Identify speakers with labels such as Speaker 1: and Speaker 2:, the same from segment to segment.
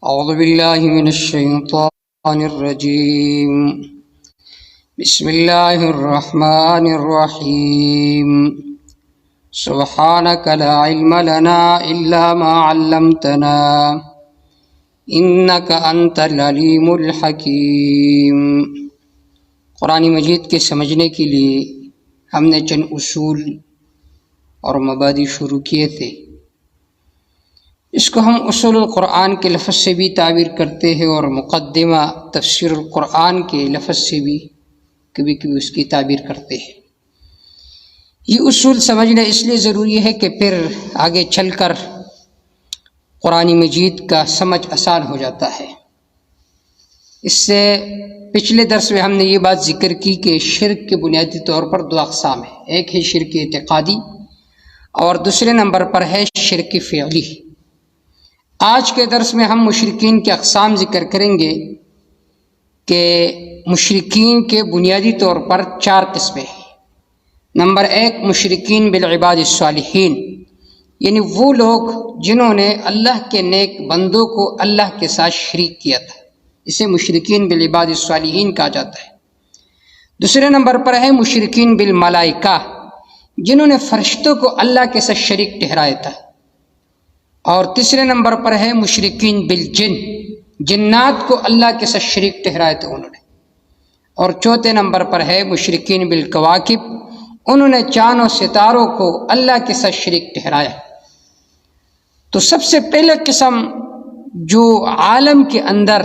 Speaker 1: اعوذ باللہ من الشیطان الرجیم بسم اللہ الرحمن الرحیم سبحانک لا علم لنا الا ما علمتنا انک انت العلیم الحکیم۔ قرآن مجید کے سمجھنے کے لیے ہم نے چند اصول اور مبادی شروع کیے تھے۔ اس کو ہم اصول القرآن کے لفظ سے بھی تعبیر کرتے ہیں اور مقدمہ تفسیر القرآن کے لفظ سے بھی کبھی کبھی اس کی تعبیر کرتے ہیں۔ یہ اصول سمجھنا اس لیے ضروری ہے کہ پھر آگے چل کر قرآن مجید کا سمجھ آسان ہو جاتا ہے۔ اس سے پچھلے درس میں ہم نے یہ بات ذکر کی کہ شرک کے بنیادی طور پر دو اقسام ہیں، ایک ہے شرک اعتقادی اور دوسرے نمبر پر ہے شرک فعلی۔ آج کے درس میں ہم مشرکین کے اقسام ذکر کریں گے کہ مشرکین کے بنیادی طور پر چار قسمیں ہیں۔ نمبر ایک، مشرکین بالعباد الصالحین، یعنی وہ لوگ جنہوں نے اللہ کے نیک بندوں کو اللہ کے ساتھ شریک کیا تھا، اسے مشرکین بالعباد الصالحین کہا جاتا ہے۔ دوسرے نمبر پر ہے مشرکین بالملائکہ، جنہوں نے فرشتوں کو اللہ کے ساتھ شریک ٹھہرایا تھا۔ اور تیسرے نمبر پر ہے مشرکین بالجن، جنات کو اللہ کے ساتھ شریک ٹھہرایا تھا انہوں نے۔ اور چوتھے نمبر پر ہے مشرکین بالکواکب، انہوں نے چاند و ستاروں کو اللہ کے ساتھ شریک ٹھہرایا۔ تو سب سے پہلے قسم جو عالم کے اندر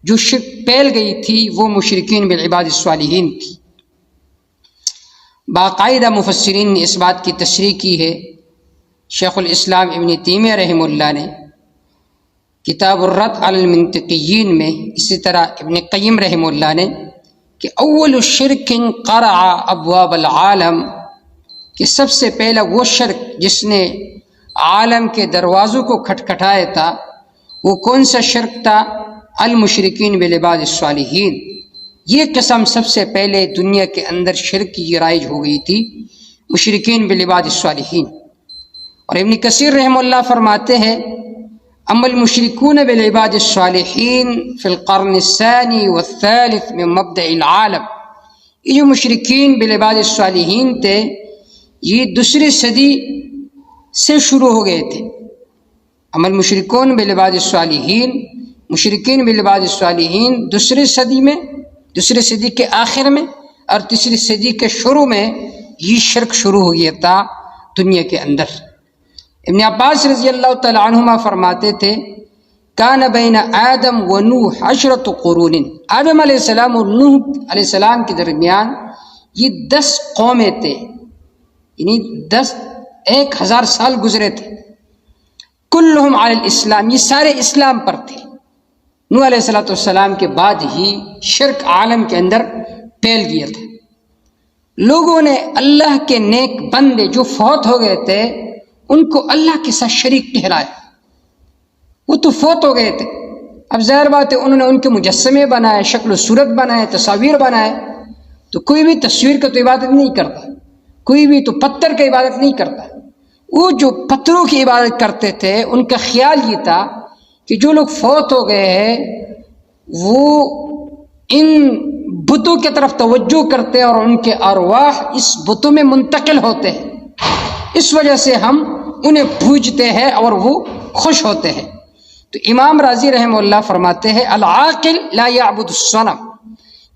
Speaker 1: جو شرک پھیل گئی تھی وہ مشرکین بالعباد الصالحین تھی۔ باقاعدہ مفسرین نے اس بات کی تشریح کی ہے۔ شیخ الاسلام ابن تیمیہ رحمہ اللہ نے کتاب الرد علی المنطقیین میں، اسی طرح ابن قیم رحمہ اللہ نے کہ اول شرک قرع ابواب العالم، کہ سب سے پہلا وہ شرک جس نے عالم کے دروازوں کو کھٹکھٹایا تھا، وہ کون سا شرک تھا؟ المشرکین بالعباد الصالحین۔ یہ قسم سب سے پہلے دنیا کے اندر شرک کی رائج ہو گئی تھی، مشرکین بالعباد الصالحین۔ اور ابن کثیر رحمہ اللہ فرماتے ہیں اما المشرکون بالعباد الصالحین فی القرن الثانی والثالث من مبدأ العالم، یہ جو مشرکین بالعباد الصالحین تھے یہ دوسری صدی سے شروع ہو گئے تھے۔ اما المشرکون بالعباد الصالحین، مشرکین بالعباد الصالحین دوسری صدی میں، دوسری صدی کے آخر میں اور تیسری صدی کے شروع میں یہ شرک شروع ہو گیا تھا دنیا کے اندر۔ ابن عباس رضی اللہ تعالی عنہما فرماتے تھے کان بین آدم و نوح 10 قرون، آدم علیہ السلام اور نوح علیہ السلام کے درمیان یہ 10 قومیں تھے، یعنی 1000 سال گزرے تھے۔ کلہم علی الاسلام، یہ سارے اسلام پر تھے۔ نوح علیہ السلام کے بعد ہی شرک عالم کے اندر پھیل گیا تھا۔ لوگوں نے اللہ کے نیک بندے جو فوت ہو گئے تھے ان کو اللہ کے ساتھ شریک ٹھہرایا۔ وہ تو فوت ہو گئے تھے، اب ظاہر بات ہے انہوں نے ان کے مجسمے بنائے، شکل و صورت بنائے، تصاویر بنائے۔ تو کوئی بھی تصویر کا تو عبادت نہیں کرتا، کوئی بھی تو پتھر کا عبادت نہیں کرتا۔ وہ جو پتھروں کی عبادت کرتے تھے ان کا خیال یہ تھا کہ جو لوگ فوت ہو گئے ہیں وہ ان بتوں کی طرف توجہ کرتے ہیں اور ان کے ارواح اس بتوں میں منتقل ہوتے ہیں، اس وجہ سے ہم انہیں پوجتے ہیں اور وہ خوش ہوتے ہیں۔ تو امام راضی رحمہ اللہ فرماتے ہیں العاقل لا یعبد الصنم،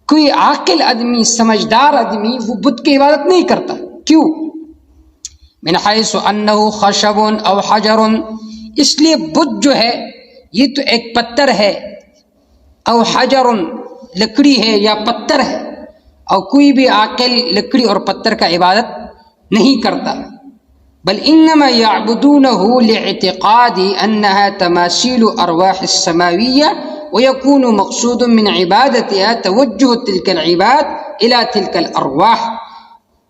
Speaker 1: کوئی عاقل آدمی، سمجھدار آدمی وہ بت کی عبادت نہیں کرتا۔ کیوں؟ من حیث انہ خشب او حجر، اس لیے بت جو ہے یہ تو ایک پتھر ہے، او حجر لکڑی ہے یا پتھر ہے، اور کوئی بھی عاقل لکڑی اور پتھر کا عبادت نہیں کرتا۔ بل انما يعبدونه لاعتقاد انها تماثيل ارواح السماويه ويكون مقصود من عبادتها توجه تلك العباد الى تلك الارواح۔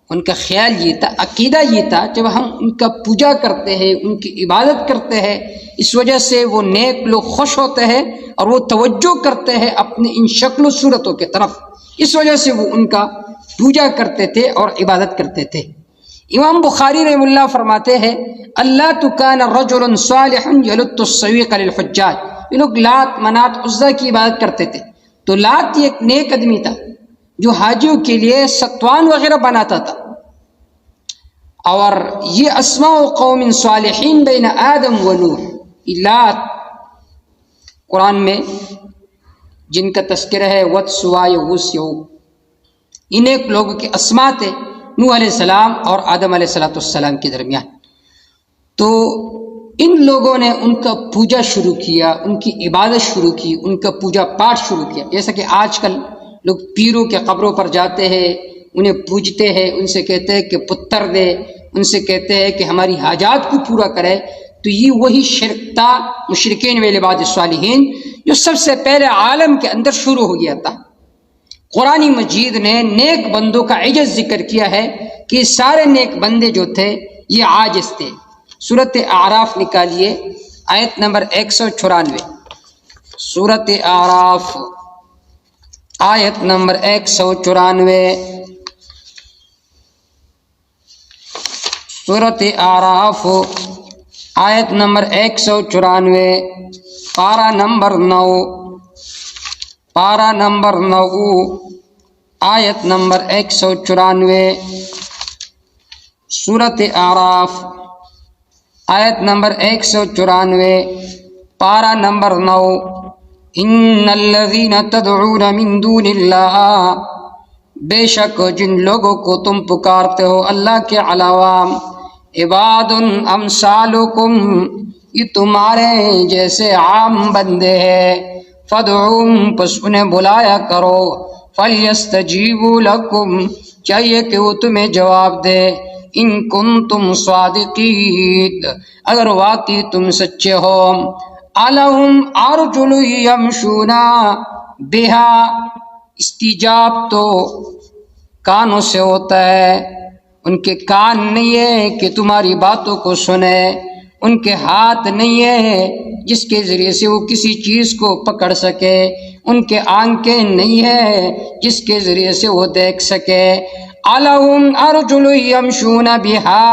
Speaker 1: ان کا خیال یہ تھا، عقیدہ یہ تھا، جب ہم ان کا پوجا کرتے ہیں، ان کی عبادت کرتے ہیں، اس وجہ سے وہ نیک لوگ خوش ہوتے ہیں اور وہ توجہ کرتے ہیں اپنے ان شکل و صورتوں کی طرف، اس وجہ سے وہ ان کا پوجا کرتے تھے اور عبادت کرتے تھے۔ امام بخاری رحمہ اللہ فرماتے ہیں اللہ تو کان رجل صالح یلت السویق للحجاج، یہ لوگ لات منات عزا کی عبادت کرتے تھے. تو لات ایک نیک آدمی تھا جو حاجیوں کے لیے ستوان وغیرہ بناتا تھا. اور یہ اسماء قوم صالحین بین آدم و نوح، لات قرآن میں جن کا تذکرہ ہے ود سوا یغوث یعوق، ان ایک لوگوں کے اسماء تھے نوح علیہ السلام اور آدم علیہ السلام کے درمیان. تو ان لوگوں نے ان کا پوجا شروع کیا، ان کی عبادت شروع کی، ان کا پوجا پاٹ شروع کیا. جیسا کہ آج کل لوگ پیروں کے قبروں پر جاتے ہیں، انہیں پوجتے ہیں، ان سے کہتے ہیں کہ پتر دے، ان سے کہتے ہیں کہ ہماری حاجات کو پورا کرے. تو یہ وہی شرک تھا مشرکین والعباد الصالحین جو سب سے پہلے عالم کے اندر شروع ہو گیا تھا. قرآن مجید نے نیک بندوں کا عجز ذکر کیا ہے کہ سارے نیک بندے جو تھے یہ عاجز تھے. سورۃ اعراف نکالیے آیت نمبر 194. سورۃ اعراف آیت نمبر 194. سورۃ اعراف آیت نمبر 194، پارہ نمبر 9، پارہ نمبر 9، آیت نمبر 194. سورۃ اعراف آیت نمبر 194، پارہ نمبر 9. ان الذین تدعون من دون اللہ، بے شک جن لوگوں کو تم پکارتے ہو اللہ کے علاوہ، عباد امثالکم، یہ تمہارے جیسے عام بندے ہیں. فدعوہم، پس انہیں بلایا کرو. فلیستجیبوا لکم، چاہیے کہ وہ تمہیں جواب دے. ان کنتم صادقین، اگر واقعی تم سچے ہو. الہم ارجل یمشون بہا، استجاب تو کانوں سے ہوتا ہے، ان کے کان نہیں ہے کہ تمہاری باتوں کو سنے، ان کے ہاتھ نہیں ہے جس کے ذریعے سے وہ کسی چیز کو پکڑ سکے، ان کے آنکھیں نہیں ہے جس کے ذریعے سے وہ دیکھ سکے. الہم ارجل یمشون بہا،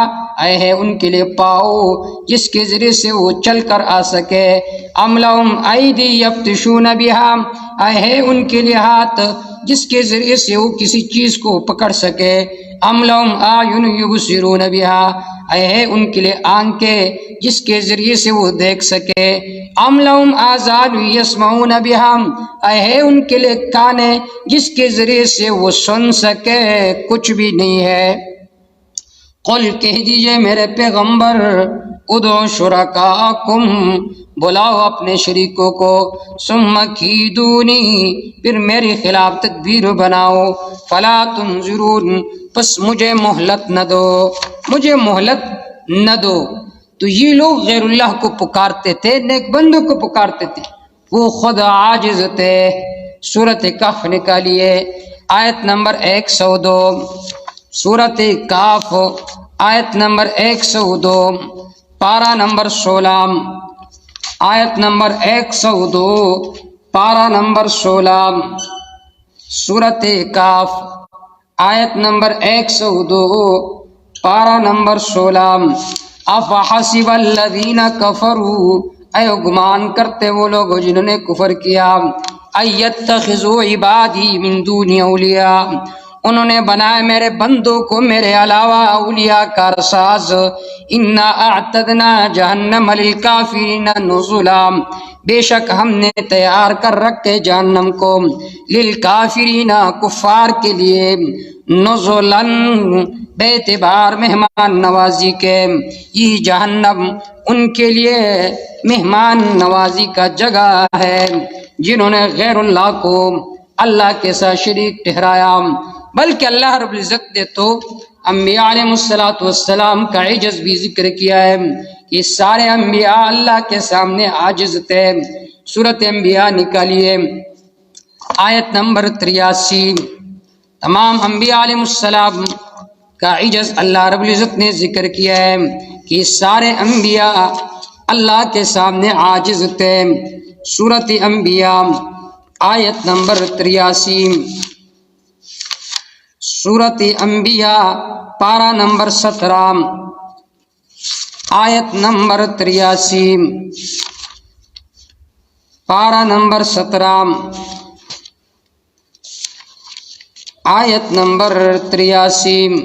Speaker 1: اے ہے ان کے لیے پاؤ جس کے ذریعے سے وہ چل کر آ سکے. ام لہم ایدی یبطشون بہا، اے ہے ان کے لیے ہاتھ جس کے ذریعے سے وہ کسی چیز کو پکڑ سکے. ام لہم اعین یبصرون بہا، اے ہے ان کے لیے آنکھیں جس کے ذریعے سے وہ دیکھ سکے. ام لہم آذان یسمعون بہا، اے ہے ان کے لیے کانے جس کے ذریعے سے وہ سن سکے. کچھ بھی نہیں ہے. قل کہہ دیجئے میرے پیغمبر، ادعوا شرکاءکم، بلاؤ اپنے شریکوں کو. ثم کیدونی، پھر میری خلاف تدبیر بناؤ. فلا تنظرون، پس مجھے مہلت نہ دو، مجھے مہلت نہ دو. تو یہ لوگ غیر اللہ کو پکارتے تھے، نیک بندوں کو پکارتے تھے، وہ خود عاجز تھے. سورۃ کہف نکالیے آیت نمبر 102. سورۃ کہف آیت نمبر 102، پارہ نمبر 16، آیت نمبر 102، پارہ نمبر 16. سورۃ کہف آیت نمبر 102، پارہ نمبر 16. افحسب الذین کفروا، اے گمان کرتے وہ لوگ جنہوں نے کفر کیا. ایتخذوا عبادی من دونی اولیاء، انہوں نے بنایا میرے بندوں کو میرے علاوہ اولیاء کارساز. انا اعتدنا جہنم للکافرین نزلا، بے شک ہم نے تیار کر رکھے جہنم کو للکافرین، کفار کے لیے، نزلا، بے اعتبار مہمان نوازی کے. یہ جہنم ان کے لیے مہمان نوازی کا جگہ ہے جنہوں نے غیر اللہ کو اللہ کے ساتھ شریک ٹھہرایا. بلکہ اللہ رب العزت نے تو انبیاء علیہ السلام کا عجز بھی ذکر کیا ہے. یہ سارے انبیاء اللہ کے سامنے عاجز تھے. سورۃ انبیاء نکالیے آیت نمبر 83. تمام انبیاء علیہ السلام کا عجز اللہ رب العزت نے ذکر کیا ہے کہ سارے انبیاء اللہ کے سامنے عاجز تھے. سورۃ انبیاء آیت نمبر 83. سورۃ انبیاء پارہ نمبر 17، آیت نمبر 83. پارہ نمبر 17 آیت نمبر 83.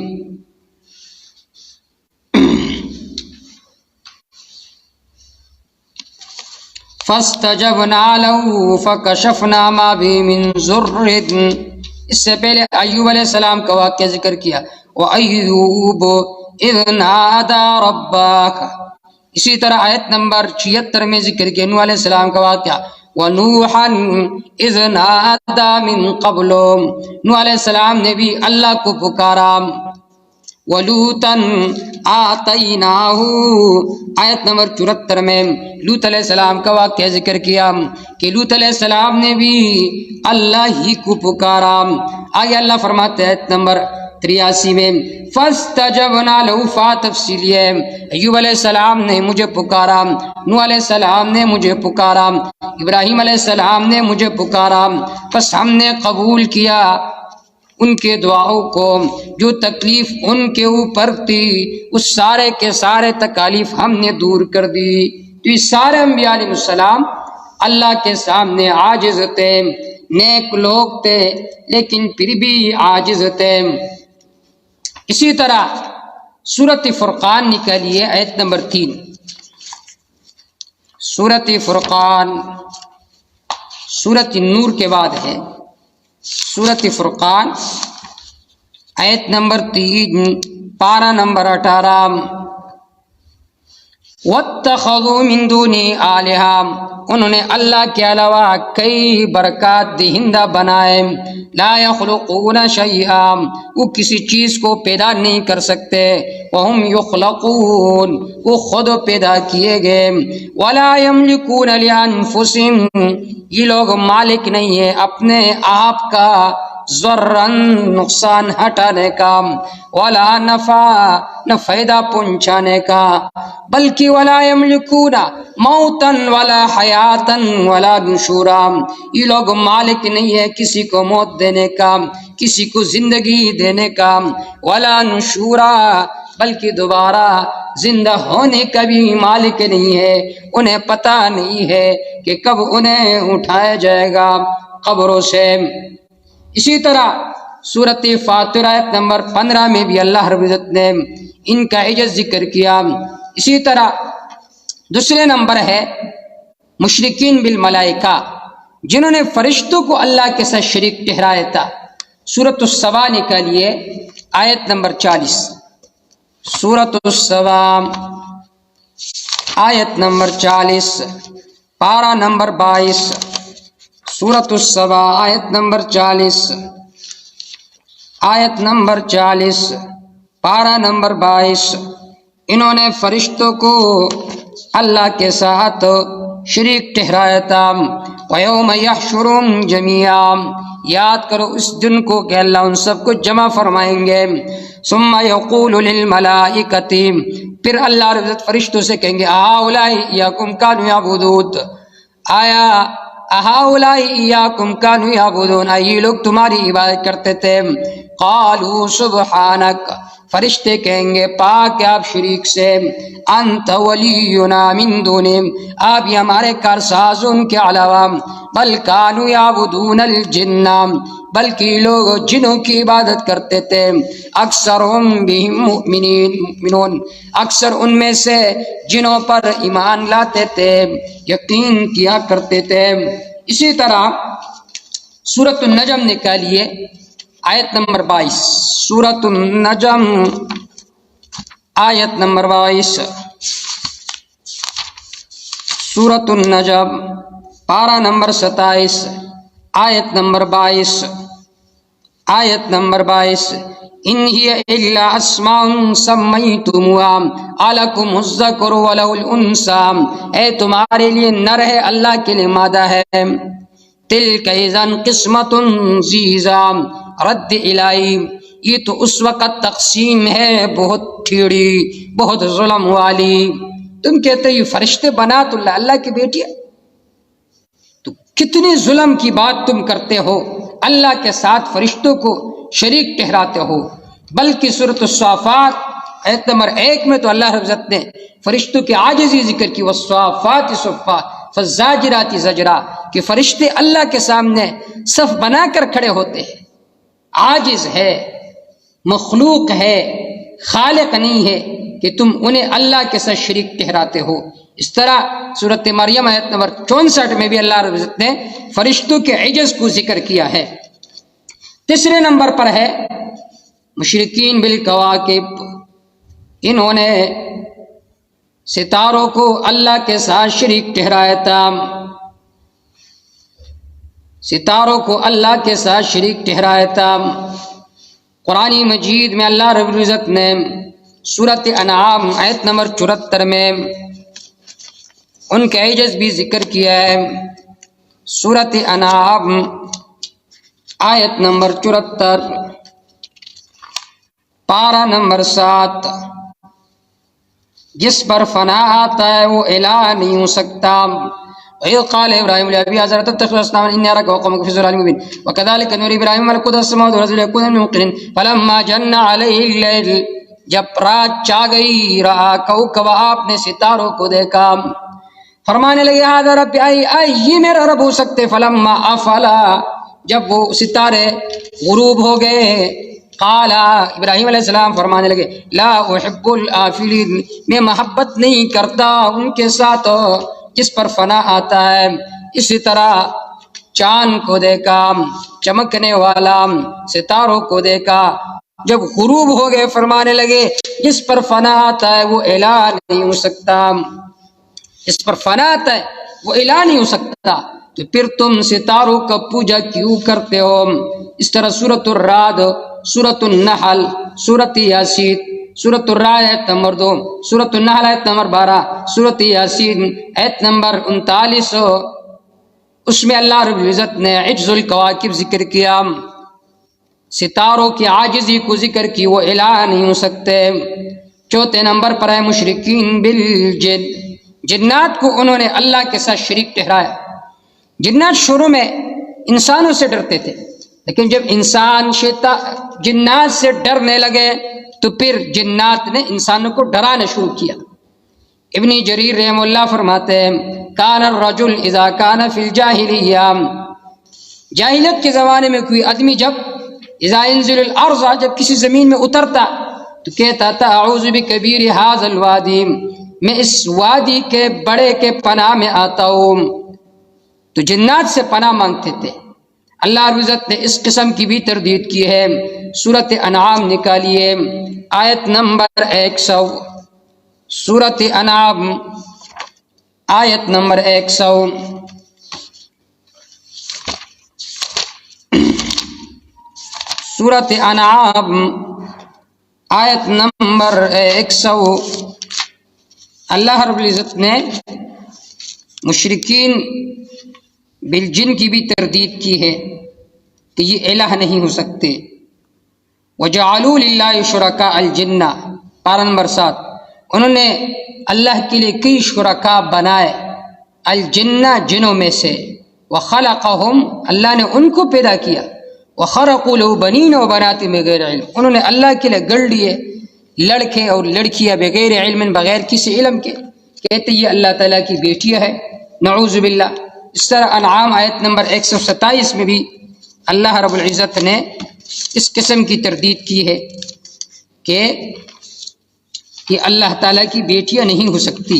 Speaker 1: فاستجبنا له فكشفنا ما به من ضر. اس سے پہلے ایوب علیہ السلام کا واقعہ ذکر کیا. وَأَيُّوبُ إِذْ نَادَى رَبَّهُ. اسی طرح آیت نمبر 76 میں ذکر کیا نوح علیہ السلام کا واقعہ. وَنُوحًا إِذْ نَادَى مِن قَبْلُ. نوح علیہ السلام نے بھی اللہ کو پکارا. وَلُوطًا آتَيْنَاهُ. آیت نمبر 74 میں لوط علیہ السلام کا واقعہ ذکر کیا کہ لوط علیہ السلام نے بھی اللہ ہی کو پکارا. آگے اللہ فرماتے ہیں آیت نمبر 83 میں فاستجبنا له. فا تفصیلی ہے. ایوب علیہ السلام نے مجھے پکارا، نوح علیہ السلام نے مجھے پکارا، ابراہیم علیہ السلام نے مجھے پکارا، بس ہم نے قبول کیا ان کے دعاؤں کو. جو تکلیف ان کے اوپر تھی اس سارے کے سارے تکالیف ہم نے دور کر دی. تو یہ سارے انبیاء علیہ السلام اللہ کے سامنے عاجز تھے، نیک لوگ تھے لیکن پھر بھی عاجز تھے. اسی طرح سورۃ فرقان نکالیے آیت نمبر 3. سورۃ فرقان سورۃ نور کے بعد ہے. سورۃ فرقان آیت نمبر 3 پارہ نمبر 18. وَاتَّخَذُوا مِن دُونِهِ آلِهَةً. انہوں نے اللہ کے علاوہ کئی برکات دہندہ بنائے. لا يخلقون شيئا. وہ کسی چیز کو پیدا نہیں کر سکتے. وهم يخلقون. وہ خود پیدا کیے گئے. ولا يملكون لانفسهم. یہ لوگ مالک نہیں ہیں اپنے آپ کا ضرن نقصان ہٹانے کا، ولا نفع نہ فائدہ پہنچانے کا، بلکہ ولا یملکون موتا ولا حیاتا ولا نشورا. یہ لوگ مالک نہیں ہے کسی کو موت دینے کا، کسی کو زندگی دینے کا، ولا نشورا بلکہ دوبارہ زندہ ہونے کا بھی مالک نہیں ہے. انہیں پتہ نہیں ہے کہ کب انہیں اٹھایا جائے گا قبروں سے. اسی طرح سورۃ فاطر آیت نمبر 15 میں بھی اللہ رب العزت نے ان کا عجز ذکر کیا. اسی طرح دوسرے نمبر ہے مشرکین بالملائکہ، جنہوں نے فرشتوں کو اللہ کے ساتھ شریک ٹھہرایا تھا. سورۃ السبا نکالیے آیت نمبر 40. سورۃ السبا آیت نمبر 40 پارہ نمبر 22. سورۃ السبا آیت نمبر 40 آیت نمبر 40 پارہ نمبر 22. انہوں نے فرشتوں کو اللہ کے ساتھ شریک ٹھہرایا تھا. وَيَوْمَ يَحْشُرُهُمْ جَمِيعًا. یاد کرو اس دن کو کہ اللہ ان سب کو جمع فرمائیں گے. ثُمَّ يَقُولُ لِلْمَلَائِكَةِ. پھر اللہ رب العزت فرشتوں سے کہیں گے أَهَٰؤُلَاءِ إِيَّاكُمْ كَانُوا يَعْبُدُونَ. آیا أَهَٰؤُلَاءِ إِيَّاكُمْ كَانُوا يَعْبُدُونَ. یہ لوگ تمہاری عبادت کرتے تھے. قَالُوا سُبْحَانَكَ. فرشتے کہیں گے پاک آپ شریک سے. انت ولینا من دونہم. آپ یہ ہمارے کارساز ان کے علاوہ. بل کانوا یعبدون الجن. بلکہ لوگ جنوں کی عبادت کرتے تھے. اکثرهم بهم مؤمنون. اکثر ان میں سے جنوں پر ایمان لاتے تھے، یقین کیا کرتے تھے. اسی طرح سورۃ النجم نکالیے آیت نمبر 22. سورۃ النجم آیت نمبر 22. سورۃ النجم پارہ نمبر 27 آیت نمبر 22. آیت نمبر 22. ان ہی الا اسماء سمیتموها الکم الذکر وله الانثى. اے تمہارے لیے نر ہے اللہ کے لیے مادہ ہے. تلک اذن قسمۃ ضیزی. رد الہی یہ تو اس وقت تقسیم ہے بہت ٹھیڑی، بہت ظلم والی. تم کہتے یہ فرشتے بنات اللہ کی بیٹی. تو کتنی ظلم کی بات تم کرتے ہو، اللہ کے ساتھ فرشتوں کو شریک ٹھہراتے ہو. بلکہ سورۃ الصافات آیت نمبر 1 میں تو اللہ رب العزت نے فرشتوں کے عاجزی ذکر کی. والصافات صفا. فالزاجرات زجرا کہ فرشتے اللہ کے سامنے صف بنا کر کھڑے ہوتے ہیں. عاجز ہے، مخلوق ہے، خالق نہیں ہے کہ تم انہیں اللہ کے ساتھ شریک ٹھہراتے ہو. اس طرح سورۃ مریم آیت نمبر 64 میں بھی اللہ رب العزت نے فرشتوں کے عجز کو ذکر کیا ہے. تیسرے نمبر پر ہے مشرکین بالکواکب. انہوں نے ستاروں کو اللہ کے ساتھ شریک ٹھہرایا تھا، ستاروں کو اللہ کے ساتھ شریک ٹھہرایا تھا. قرآن مجید میں اللہ رب العزت نے سورۃ انعام آیت نمبر 74 میں ان کے عجز بھی ذکر کیا ہے. سورۃ انعام آیت نمبر 74 پارہ نمبر 7، جس پر فنا آتا ہے وہ الہ نہیں ہو سکتا. وَإِذْ قَالَ إِبْرَاهِيمُ لِأَبِيهِ آزَرَ أَتَتَّخِذُ أَصْنَامًا إِنِّي أَرَاكَ وَقَوْمَكَ فِي ضَلَالٍ مُّبِينٍ وَكَذَلِكَ نُرِي إِبْرَاهِيمَ مَلَكُوتَ السَّمَاوَاتِ وَالْأَرْضِ لِيَكُونَ مِنَ الْمُوقِنِينَ فَلَمَّا جَنَّ عَلَيْهِ اللَّيْلُ، جب رات چھا گئی، رأى كَوْكَبًا، آپ نے ستاروں کو دیکھا، فرمانے لگے هذا ربي، آئی یہ میرا رب ہو سکتے. فلما افلا، جب وہ ستارے غروب ہو گئے، قال ابراہیم علیہ السلام فرمانے لگے لا احب الآفلین، میں محبت نہیں کرتا ان کے ساتھ جس پر فنا آتا ہے. اسی طرح چاند کو دیکھا چمکنے والا، ستاروں کو دیکھا جب غروب ہو گئے، فرمانے لگے جس پر فنا آتا ہے وہ الہ نہیں ہو سکتا، جس پر فنا آتا ہے وہ الہ نہیں ہو سکتا، تو پھر تم ستاروں کا پوجا کیوں کرتے ہو. اس طرح سورۃ الرعد، سورۃ النحل، سورۃ یاسین، سورۃ الرعد آیت نمبر 2، سورۃ النحل آیت نمبر 12، سورۃ یاسین آیت نمبر 39، اس میں اللہ رب العزت نے عجز الکواکب ذکر کیا، ستاروں کی عاجزی کو ذکر کی، وہ الہ نہیں ہو سکتے. چوتھے نمبر پر ہے مشرکین بالجن، جنات کو انہوں نے اللہ کے ساتھ شریک ٹھہرایا. جنات شروع میں انسانوں سے ڈرتے تھے، لیکن جب انسان جنات سے ڈرنے لگے تو پھر جنات نے انسانوں کو ڈرانا شروع کیا. ابن جریر رحمہ اللہ فرماتے ہیں کان الرجل اذا کان فی الجاہلیہ، جاہلیت کے زمانے میں کوئی آدمی جب اذا ينزل الارض، جب کسی زمین میں اترتا تو کہتا تھا اعوذ بکبیر ھذا الوادی، میں اس وادی کے بڑے کے پناہ میں آتا ہوں. تو جنات سے پناہ مانگتے تھے. اللہ رب العزت نے اس قسم کی بھی تردید کی ہے. سورۃ انعام نکالیے آیت نمبر 100، سورۃ انعام آیت نمبر 100، سورۃ انعام آیت نمبر 100. اللہ رب العزت نے مشرکین بالجن کی بھی تردید کی ہے کہ یہ الہ نہیں ہو سکتے. وَجَعَلُوا لِلَّهِ شُرَكَاءَ الْجِنَّ، پارہ نمبر 7، انہوں نے اللہ کے لیے کئی شرکاء بنائے، الجنہ جنوں میں سے، وَخَلَقَهُمْ اللہ نے ان کو پیدا کیا، وَخَرَقُوا لَهُ بَنِينَ وَبَنَاتٍ بِغَيْرِ عِلْمٍ انہوں نے اللہ کے لیے گڑ لیے لڑکے اور لڑکیاں بغیر علم، بغیر کسی علم کے، کہتے یہ اللہ تعالیٰ کی بیٹیاں ہے، نعوذ باللہ. اس طرح انعام آیت نمبر 127 میں بھی اللہ رب العزت نے اس قسم کی تردید کی ہے کہ یہ اللہ تعالیٰ کی بیٹیاں نہیں ہو سکتی.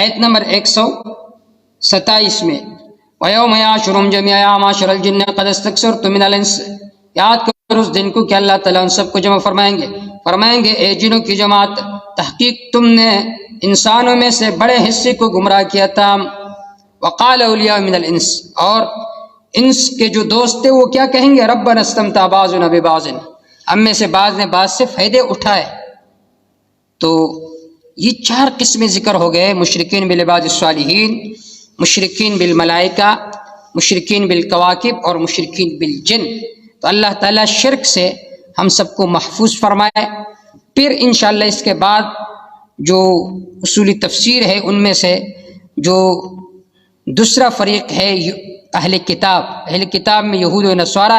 Speaker 1: آیت نمبر 127 میں وَيَوْمَ يَحْشُرُهُمْ جَمِيعًا يَا مَعْشَرَ الْجِنِّ قَدِ اسْتَكْثَرْتُم مِّنَ الْإِنسِ، یاد کرو اس دن کو کہ اللہ تعالیٰ ان سب کو جمع فرمائیں گے اے جنوں کی جماعت، تحقیق تم نے انسانوں میں سے بڑے حصے کو گمراہ کیا تھا. وقال اولیاء من الانس، اور انس کے جو دوست تھے وہ کیا کہیں گے ربنا استمتع بعضنا ببعض، ہم میں سے بعض نے بعض سے فائدے اٹھائے. تو یہ 4 قسمیں ذکر ہو گئے، مشرکین بالعباد الصالحین، مشرکین بالملائکہ، مشرکین بالکواکب اور مشرکین بالجن. تو اللہ تعالیٰ شرک سے ہم سب کو محفوظ فرمائے. پھر انشاءاللہ اس کے بعد جو اصولی تفسیر ہے ان میں سے جو دوسرا فریق ہے اہل کتاب میں یہود و نصارہ